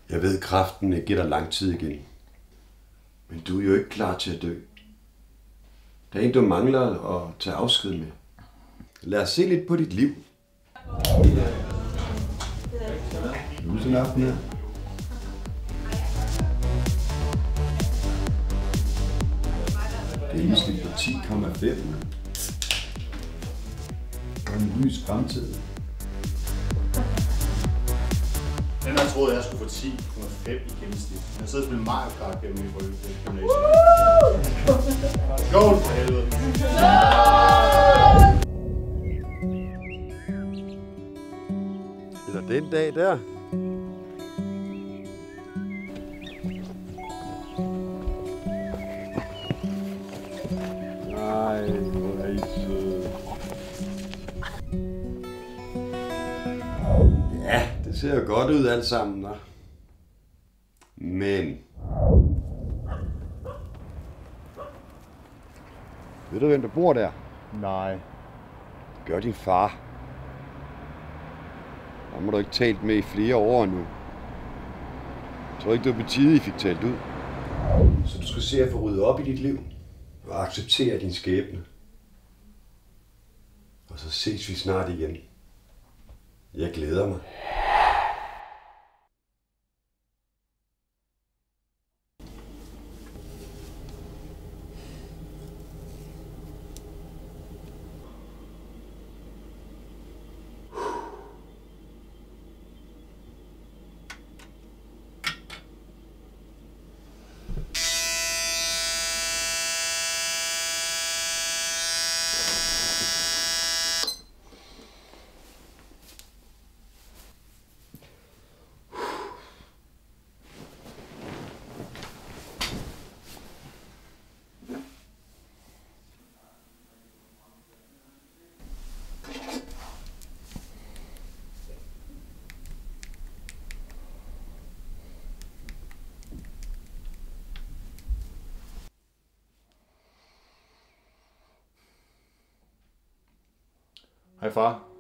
Jeg ved, kræften ikke giver dig lang tid igen. Men du er jo ikke klar til at dø. Der er en, du mangler at tage afsked med. Lad os se lidt på dit liv. Nu sådan en aften her. Det er måske på 10,5. Og en lys fremtid. Den har troet, at jeg skulle få 10,5 i gennemsnit. Jeg har siddet og spillet Mario Kart gennem min gymnasiet. Skål for helvede! Eller den dag der. Nej, hvor er I søde. Ja, det ser jo godt ud alt sammen, hva'? Men... Ved du, hvem der bor der? Nej. Gør din far. Ham har du ikke talt med i flere år nu. Jeg tror ikke, det var på tide, I fik talt ud. Så du skal se at få ryddet op i dit liv og acceptere din skæbne. Og så ses vi snart igen. Jeg glæder mig. Hej far.